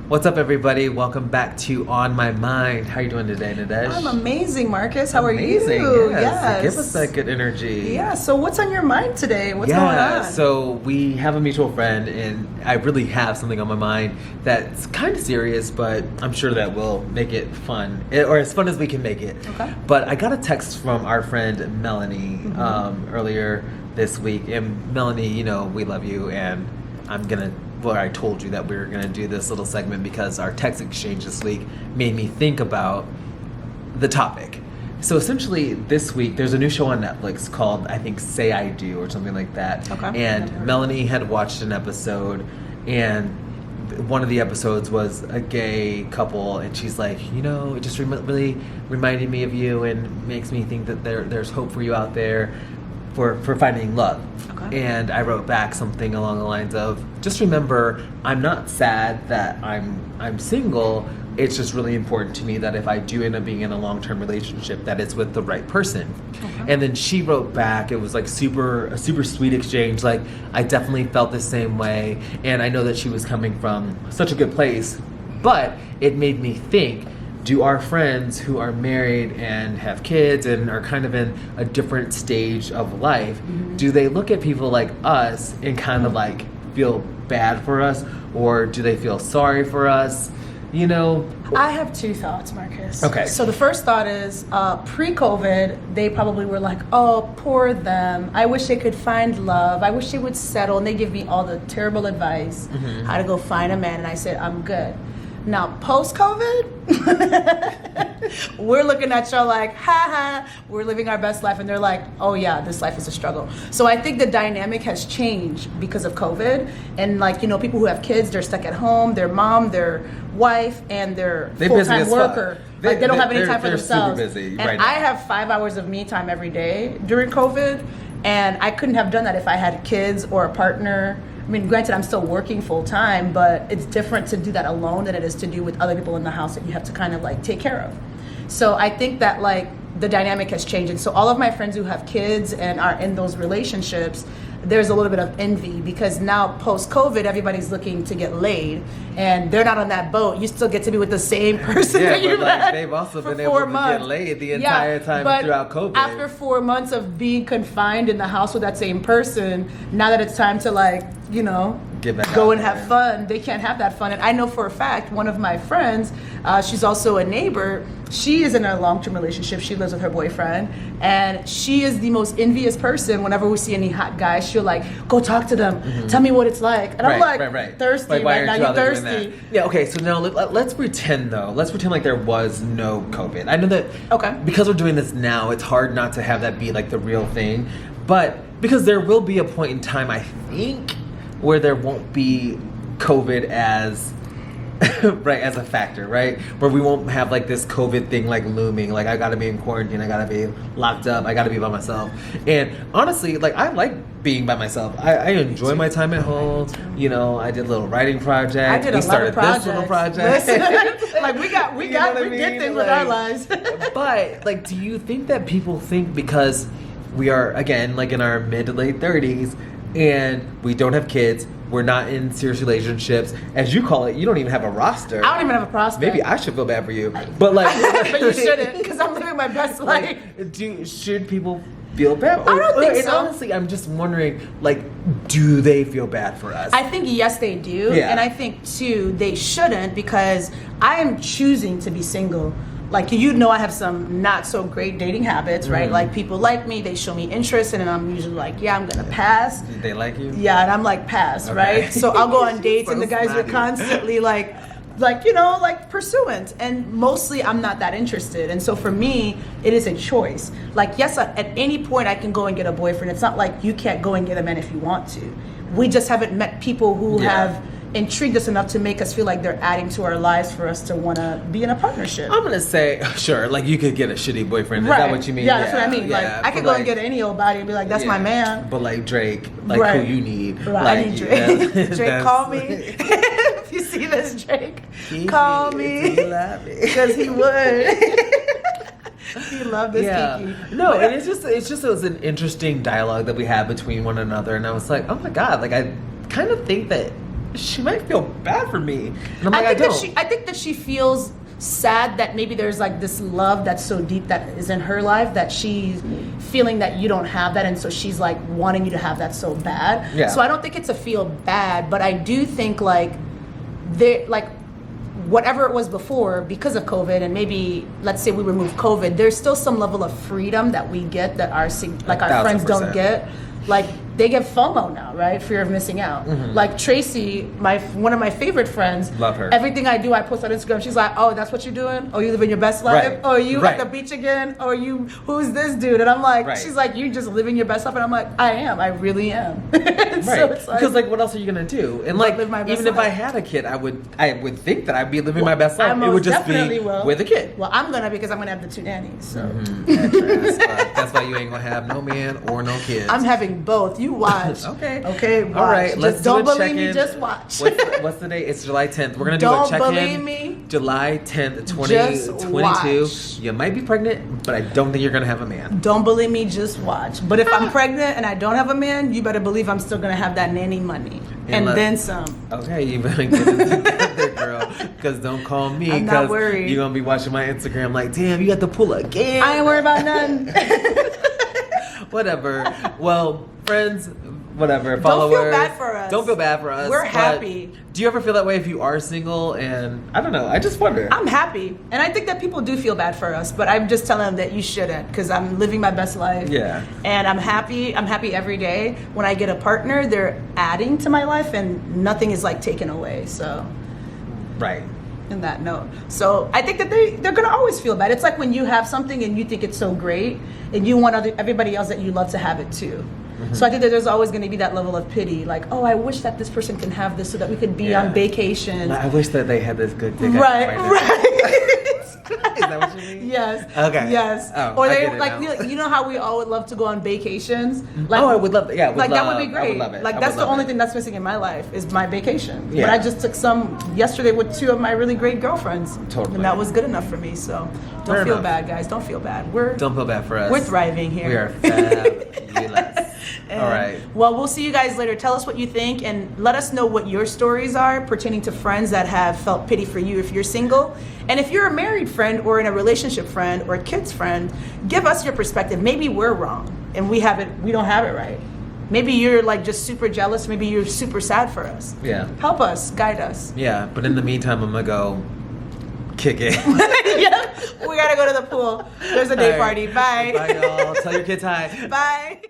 What's up, everybody? Welcome back to On My Mind. How are you doing today, Nadesh? I'm amazing, Marcus. How are you? Yes. Give us that good energy. Yeah, so what's on your mind today? What's going on? So we have a mutual friend, and I really have something on my mind that's kind of serious, but I'm sure that we'll make it fun, or as fun as we can make it. Okay. But I got a text from our friend Melanie earlier this week, and Melanie, you know, we love you, and I told you that we were going to do this little segment because our text exchange this week made me think about the topic. So essentially this week there's a new show on Netflix called, I think, Say I Do or something like that. Okay. And Melanie had watched an episode, and one of the episodes was a gay couple, and she's like, you know, it just really reminded me of you and makes me think that there's hope for you out there for finding love. Okay. And I wrote back something along the lines of, just remember, I'm not sad that I'm single. It's just really important to me that if I do end up being in a long-term relationship, that it's with the right person. Okay. And then she wrote back, it was like a super sweet exchange. Like, I definitely felt the same way, and I know that she was coming from such a good place, but it made me think, do our friends who are married and have kids and are kind of in a different stage of life, do they look at people like us and kind of like feel bad for us, or do they feel sorry for us? You know? I have two thoughts, Marcus. Okay. So the first thought is, pre-COVID, they probably were like, oh, poor them. I wish they could find love. I wish they would settle. And they give me all the terrible advice, how to go find a man. And I said, I'm good. Now, post-COVID, we're looking at y'all like, ha, we're living our best life. And they're like, oh yeah, this life is a struggle. So I think the dynamic has changed because of COVID. And like, you know, people who have kids, they're stuck at home, their mom, their wife, and their full-time worker. Like they don't have any time for themselves. Super busy and right now. I have 5 hours of me time every day during COVID. And I couldn't have done that if I had kids or a partner. I mean, granted, I'm still working full time, but it's different to do that alone than it is to do with other people in the house that you have to kind of like take care of. So I think that like the dynamic has changed. And so all of my friends who have kids and are in those relationships, there's a little bit of envy because now post-COVID, everybody's looking to get laid and they're not on that boat. You still get to be with the same person that you've had they've also for been able 4 to months. get laid the entire time but throughout COVID. After 4 months of being confined in the house with that same person, now that it's time to like, you know, go and have fun, they can't have that fun. And I know for a fact, one of my friends, she's also a neighbor, she is in a long-term relationship. She lives with her boyfriend, and she is the most envious person. Whenever we see any hot guys, she'll like, go talk to them, tell me what it's like. And I'm like, thirsty, like, why right now, aren't you're out there doing thirsty. that? Yeah, okay, so now let's pretend like there was no COVID. I know that because we're doing this now, it's hard not to have that be like the real thing, but because there will be a point in time, I think, where there won't be COVID as as a factor, right? Where we won't have like this COVID thing like looming, like I gotta be in quarantine, I gotta be locked up, I gotta be by myself. And honestly, like I like being by myself. I enjoy my time at home. You know, I did a little writing project. I did a lot of projects. This little project. Listen, like we did things with our lives. But like, do you think that people think because we are again like in our mid to late 30s and we don't have kids, we're not in serious relationships, as you call it, you don't even have a roster. I don't even have a prospect. Maybe I should feel bad for you, but like, but you shouldn't, because I'm living my best life. Should people feel bad? I don't think so. Honestly, I'm just wondering, like, do they feel bad for us? I think yes, they do, and I think too they shouldn't, because I am choosing to be single. Like, you know, I have some not so great dating habits, right? Like, people like me, they show me interest, and I'm usually like, yeah, I'm gonna pass. They like you? Yeah, and I'm like, pass, right? So I'll go on dates, and the guys are constantly like, you know, like pursuant, and mostly I'm not that interested. And so for me, it is a choice. Like, yes, at any point I can go and get a boyfriend. It's not like you can't go and get a man if you want to. We just haven't met people who have intrigued us enough to make us feel like they're adding to our lives for us to want to be in a partnership. I'm gonna say, sure, like you could get a shitty boyfriend. Is that what you mean? Yeah, that's what I mean. Like, I could go and get any old body and be like, that's my man. But like Drake, like who you need. Right, like, I need Drake. Drake, call me. If you see this, Drake, call me. Because he would. He loved this Kiki. No, and it was an interesting dialogue that we had between one another, and I was like, oh my god, like I kind of think that she might feel bad for me. And I'm like, I don't. I think that she feels sad that maybe there's like this love that's so deep that is in her life that she's feeling that you don't have that, and so she's like wanting you to have that so bad. Yeah. So I don't think it's a feel bad, but I do think like whatever it was before, because of COVID, and maybe let's say we remove COVID, there's still some level of freedom that we get that our friends don't get. Like they get FOMO now, right? Fear of missing out. Mm-hmm. Like Tracy, one of my favorite friends. Love her. Everything I do, I post on Instagram. She's like, "Oh, that's what you're doing? Oh, you living your best life? Right. Oh, you Right. at the beach again? Oh, you who's this dude?" And I'm like, Right. she's like, "You just living your best life?" And I'm like, "I am. I really am." Right. So it's like, because like, what else are you gonna do? And like, live my best even if I life. had a kid, I would think that I'd be living my best life. I It most would just be definitely will. with a kid. Well, I'm gonna because I'm gonna have the 2 nannies. So That's why you ain't gonna have no man or no kids. I'm having both. You watch. Okay. Okay. Watch. All right. Just Let's don't do a believe check-in. me. Just watch. What's the date? It's July 10th. We're gonna do Don't a check-in. believe me. July 10th, Just 2022. watch. You might be pregnant, but I don't think you're gonna have a man. Don't believe me, just watch. But if I'm pregnant and I don't have a man, you better believe I'm still gonna have that nanny money. And then some. Okay, you better get it together, girl. Because don't call me. I'm not worried. You're gonna be watching my Instagram like, damn, you got to pull again. I ain't worried about none. Whatever. Well, friends, whatever. Don't Followers. feel bad for us. Don't feel bad for us. We're but happy. Do you ever feel that way if you are single? And I don't know. I just wonder. I'm happy. And I think that people do feel bad for us, but I'm just telling them that you shouldn't because I'm living my best life. Yeah. And I'm happy. I'm happy every day. When I get a partner, they're adding to my life and nothing is like taken away. So Right. in that note. So I think that they're gonna always feel bad. It's like when you have something and you think it's so great and you want everybody else that you love to have it too. So I think that there's always going to be that level of pity, like, oh, I wish that this person can have this so that we could be on vacation. I wish that they had this good dick. Right. Is that what you mean? Yes. Okay. Yes. Oh, or I they get it like now. you know how we all would love to go on vacations. Like, Oh, I would love that. Yeah, like that would be I great. would love it. Like I that's would the love only it. thing that's missing in my life is my vacation. Yeah. But I just took some yesterday with 2 of my really great girlfriends. Totally. And that was good enough for me. So don't Fair feel enough. bad, guys. Don't feel bad. Don't feel bad for us. We're thriving here. We are fabulous. All right. Well, we'll see you guys later. Tell us what you think and let us know what your stories are pertaining to friends that have felt pity for you if you're single. And if you're a married friend or in a relationship friend or a kid's friend, give us your perspective. Maybe we're wrong and we don't have it right. Maybe you're like just super jealous. Maybe you're super sad for us. Yeah. Help us, guide us. Yeah, but in the meantime, I'm gonna go kick it. Yeah, we gotta go to the pool. There's a day All right. party. Bye. Bye, y'all. Tell your kids hi. Bye.